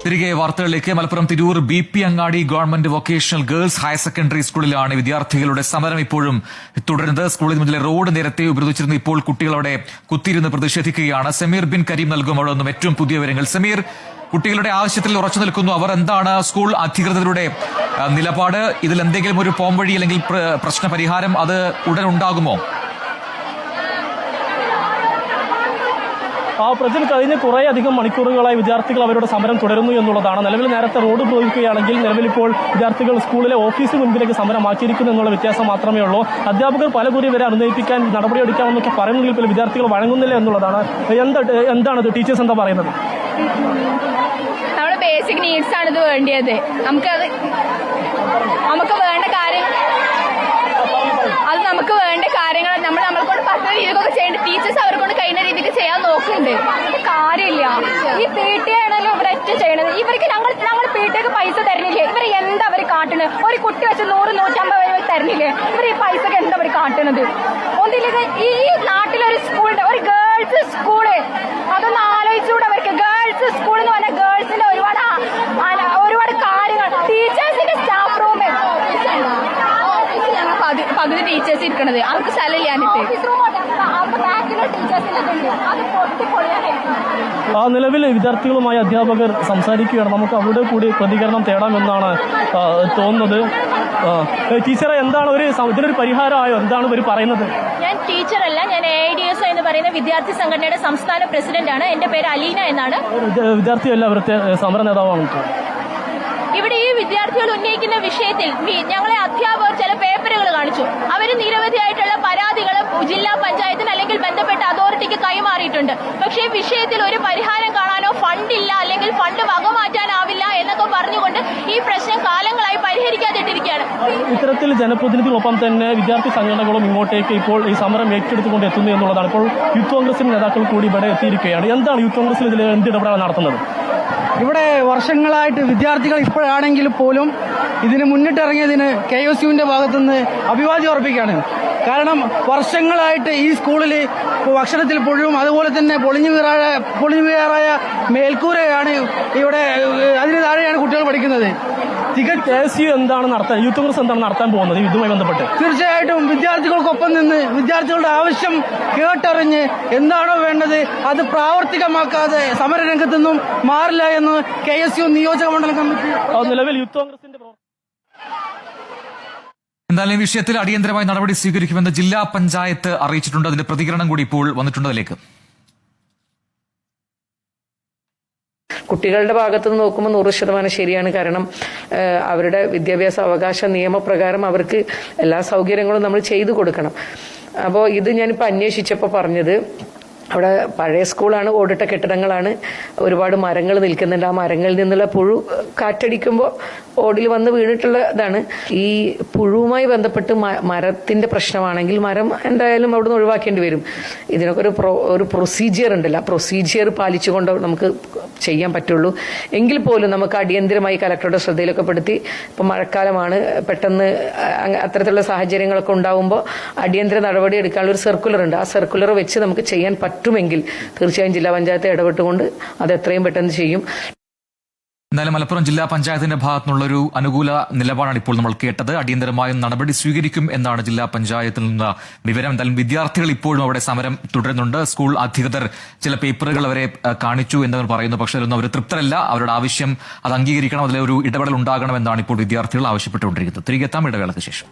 തിരികെ വാർത്തകളിലേക്ക്. മലപ്പുറം തിരൂർ BP അങ്ങാടി government vocational girls higher secondary സ്കൂളിലാണ് വിദ്യാർത്ഥികളുടെ സമരം ഇപ്പോഴും തുടരുന്നത്. സ്കൂളിന് മുന്നിലെ റോഡ് നേരത്തെ ഉപരോധിച്ചിരുന്നു. ഇപ്പോൾ കുട്ടികൾ അവിടെ കുത്തിയിരുന്ന് പ്രതിഷേധിക്കുകയാണ്. സമീർ ബിൻ കരീം നൽകും അവിടെ നിന്നും ഏറ്റവും പുതിയ വിവരങ്ങൾ. സമീർ, കുട്ടികളുടെ ആവശ്യത്തിൽ ഉറച്ചു നിൽക്കുന്നു. അവർ എന്താണ് സ്കൂൾ അധികൃതരുടെ നിലപാട്? ഇതിൽ എന്തെങ്കിലും ഒരു പോംവഴി അല്ലെങ്കിൽ പ്രശ്ന പരിഹാരം അത് ഉടൻ ഉണ്ടാകുമോ? പ്രജൽ കഴിഞ്ഞ കുറേയധികം മണിക്കൂറുകളായി വിദ്യാർത്ഥികൾ അവരുടെ സമരം തുടരുന്നു എന്നുള്ളതാണ്. നിലവിൽ നേരത്തെ റോഡ് ഉപയോഗിക്കുകയാണെങ്കിൽ നിലവിൽ ഇപ്പോൾ വിദ്യാർത്ഥികൾ സ്കൂളിലെ ഓഫീസിന് മുൻപിലേക്ക് സമരം മാറ്റിയിരിക്കുന്നു എന്നുള്ള വ്യത്യാസം മാത്രമേ ഉള്ളൂ. അധ്യാപകർ പലകുറി വരെ അനുനയിപ്പിക്കാൻ നടപടിയെടുക്കാമെന്നൊക്കെ പറയുന്നെങ്കിൽ പോലും വിദ്യാർത്ഥികൾ വഴങ്ങുന്നില്ല എന്നുള്ളതാണ്. എന്താണത്? ടീച്ചേഴ്സ് എന്താ പറയുന്നത്? നമ്മുടെ ബേസിക് നീഡ്സ് ആണ് ഇത് വേണ്ടിയത്. നമുക്ക് വേണ്ട കാര്യം നമുക്ക് വേണ്ട കാര്യങ്ങൾ നമ്മളെ കൊണ്ട് പറ്റുന്ന രീതിക്കൊക്കെ ചെയ്യേണ്ട ടീച്ചേഴ്സ് അവരെ കൊണ്ട് കഴിയുന്ന രീതിക്ക് ചെയ്യാൻ നോക്കുന്നുണ്ട്. കാര്യമില്ല. ഈ PTA ആണല്ലോ ഇവരൊറ്റ ചെയ്യണത്. ഇവർക്ക് ഞങ്ങൾ PTA പൈസ തരുന്നില്ലേ? ഇവർ എന്താ അവർ കാട്ടുന്നത്? ഒരു കുട്ടി വെച്ച് 100-150 തരുന്നില്ലേ? ഇവർ ഈ പൈസക്ക് എന്താ അവർ കാട്ടുന്നത്? ഒന്നില്ലെങ്കിൽ ഈ നാട്ടിലൊരു സ്കൂളുണ്ട്, ഒരു ഗേൾസ് സ്കൂള്. അതൊന്ന് ആലോചിച്ചുകൂടെ അവർക്ക്? ഗേൾസ് സ്കൂൾ എന്ന് പറഞ്ഞാൽ ഗേൾസിന്റെ ഒരുപാട് കാര്യങ്ങൾ. ടീച്ചേഴ്സിന്റെ സ്റ്റാഫ് റൂം പകുതി ടീച്ചേഴ്സ് ഇരിക്കണത് അവർക്ക് സ്ഥലമില്ലാഞ്ഞിട്ട്. നിലവിൽ വിദ്യാർത്ഥികളുമായി അധ്യാപകർ സംസാരിക്കുകയാണ്. നമുക്ക് അവരുടെ കൂടി പ്രതികരണം തേടാമെന്നാണ് തോന്നുന്നത്. ടീച്ചറെ, എന്താണ് ഇതിനൊരു പരിഹാരമായോ? എന്താണ് ഇവർ പറയുന്നത്? ഞാൻ ടീച്ചറല്ല, ഞാൻ AIDSO എന്ന് പറയുന്ന വിദ്യാർത്ഥി സംഘടനയുടെ സംസ്ഥാന പ്രസിഡന്റാണ്. എന്റെ പേര് അലീന എന്നാണ്. വിദ്യാർത്ഥിയല്ല, അവരുടെ സമര നേതാവാണ്. ഇവിടെ ഈ വിദ്യാർത്ഥികൾ ഉന്നയിക്കുന്ന വിഷയത്തിൽ ഞങ്ങളെ അധ്യാപകർ ചില പേപ്പറുകൾ കാണിച്ചു. അവർ നിരവധിയായിട്ടുള്ള പരാതികൾ ജില്ലാ പഞ്ചായത്തിന് അല്ലെങ്കിൽ ബന്ധപ്പെട്ട അതോറിറ്റിക്ക് കൈമാറിയിട്ടുണ്ട്. പക്ഷേ വിഷയത്തിൽ ഒരു പരിഹാരം കാണാനോ ഫണ്ടില്ല അല്ലെങ്കിൽ ഫണ്ട് വകമാറ്റാനാവില്ല എന്നൊക്കെ പറഞ്ഞുകൊണ്ട് ഈ പ്രശ്നം കാലങ്ങളായി പരിഹരിക്കാതിട്ടിരിക്കുകയാണ്. ഇത്തരത്തിൽ ജനപ്രതിനിധികളൊപ്പം തന്നെ വിദ്യാർത്ഥി സംഘടനകളും ഇങ്ങോട്ടേക്ക് ഇപ്പോൾ ഈ സമരം ഏറ്റെടുത്തുകൊണ്ട് എത്തുന്നു എന്നുള്ളതാണ്. ഇപ്പോൾ യൂത്ത് കോൺഗ്രസിന്റെ നേതാക്കൾ കൂടി ഇവിടെ എത്തിയിരിക്കുകയാണ്. എന്താണ് യൂത്ത് കോൺഗ്രസിൽ ഇതിൽ എന്ത് ഇടപെടലാണ് നടത്തുന്നത്? ഇവിടെ വർഷങ്ങളായിട്ട് വിദ്യാർത്ഥികൾ ഇപ്പോഴാണെങ്കിൽ പോലും ഇതിന് മുന്നിട്ടിറങ്ങിയതിന് KSUവിന്റെ ഭാഗത്തുനിന്ന് അഭിവാദ്യം അർപ്പിക്കുകയാണ്. കാരണം വർഷങ്ങളായിട്ട് ഈ സ്കൂളിൽ ഭക്ഷണത്തിൽ പുഴുവും അതുപോലെ തന്നെ പൊളിഞ്ഞു വീഴാറായ മേൽക്കൂരയാണ് ഇവിടെ. അതിന് താഴെയാണ് കുട്ടികൾ പഠിക്കുന്നത്. KSU എന്താണ് നടത്താൻ, യൂത്ത് കോൺഗ്രസ് എന്താണ് നടത്താൻ പോകുന്നത് ഇതുമായി ബന്ധപ്പെട്ട്? തീർച്ചയായിട്ടും വിദ്യാർത്ഥികൾക്കൊപ്പം നിന്ന് വിദ്യാർത്ഥികളുടെ ആവശ്യം കേട്ടറിഞ്ഞ് എന്താണോ വേണ്ടത് അത് പ്രാവർത്തികമാക്കാതെ സമരരംഗത്തു നിന്നും മാറില്ല എന്ന് KSU നിയോജക മണ്ഡലം കമ്മിറ്റി നിലവിൽ യൂത്ത് കോൺഗ്രസിന്റെ എന്തായാലും ഈ വിഷയത്തിൽ അടിയന്തരമായി നടപടി സ്വീകരിക്കുമെന്ന് ജില്ലാ പഞ്ചായത്ത് അറിയിച്ചിട്ടുണ്ട്. അതിന്റെ പ്രതികരണം കൂടി ഇപ്പോൾ വന്നിട്ടുണ്ട്. അതിലേക്ക് കുട്ടികളുടെ ഭാഗത്തു നിന്ന് നോക്കുമ്പോൾ 100% ശരിയാണ്. കാരണം അവരുടെ വിദ്യാഭ്യാസ അവകാശ നിയമപ്രകാരം അവർക്ക് എല്ലാ സൗകര്യങ്ങളും നമ്മൾ ചെയ്തു കൊടുക്കണം. അപ്പോൾ ഇത് ഞാനിപ്പോൾ അന്വേഷിച്ചപ്പോൾ പറഞ്ഞത് അവിടെ പഴയ സ്കൂളാണ്, ഓടിട്ട കെട്ടിടങ്ങളാണ്, ഒരുപാട് മരങ്ങൾ നിൽക്കുന്നുണ്ട്. ആ മരങ്ങളിൽ നിന്നുള്ള പുഴു കാറ്റടിക്കുമ്പോൾ ഓടിൽ വന്ന് വീണിട്ടുള്ളതാണ്. ഈ പുഴുവുമായി ബന്ധപ്പെട്ട് മരത്തിന്റെ പ്രശ്നമാണെങ്കിൽ മരം എന്തായാലും അവിടുന്ന് ഒഴിവാക്കേണ്ടി വരും. ഇതിനൊക്കെ ഒരു പ്രൊസീജിയർ ഉണ്ടല്ലോ, ആ പ്രൊസീജിയർ പാലിച്ചുകൊണ്ട് നമുക്ക് ചെയ്യാൻ പറ്റുള്ളൂ. എങ്കിൽ പോലും നമുക്ക് അടിയന്തരമായി കലക്ടറുടെ ശ്രദ്ധയിലൊക്കെ പെടുത്തി, ഇപ്പം മഴക്കാലമാണ്, പെട്ടെന്ന് അത്തരത്തിലുള്ള സാഹചര്യങ്ങളൊക്കെ ഉണ്ടാവുമ്പോൾ അടിയന്തര നടപടി എടുക്കാനുള്ള ഒരു സർക്കുലർ ഉണ്ട്. ആ സർക്കുലർ വെച്ച് നമുക്ക് ചെയ്യാൻ പറ്റുമെങ്കിൽ തീർച്ചയായും ജില്ലാ പഞ്ചായത്ത് ഇടപെട്ടുകൊണ്ട് അത് എത്രയും പെട്ടെന്ന് ചെയ്യും. എന്തായാലും മലപ്പുറം ജില്ലാ പഞ്ചായത്തിന്റെ ഭാഗത്തുനിന്നുള്ള ഒരു അനുകൂല നിലപാടാണ് ഇപ്പോൾ നമ്മൾ കേട്ടത്. അടിയന്തരമായും നടപടി സ്വീകരിക്കും എന്നാണ് ജില്ലാ പഞ്ചായത്തിൽ നിന്ന് വിവരം. എന്തായാലും വിദ്യാർത്ഥികൾ ഇപ്പോഴും അവിടെ സമരം തുടരുന്നുണ്ട്. സ്കൂൾ അധികൃതർ ചില പേപ്പറുകൾ അവരെ കാണിച്ചു എന്നവർ പറയുന്നു. പക്ഷേ അതൊന്നും അവർ തൃപ്തരല്ല. അവരുടെ ആവശ്യം അത് അംഗീകരിക്കണം, അതിലെ ഒരു ഇടപെടൽ ഉണ്ടാകണമെന്നാണ് ഇപ്പോൾ വിദ്യാർത്ഥികൾ ആവശ്യപ്പെട്ടുകൊണ്ടിരിക്കുന്നത്. തിരികെ എത്താം ഇടവേളയ്ക്ക് ശേഷം.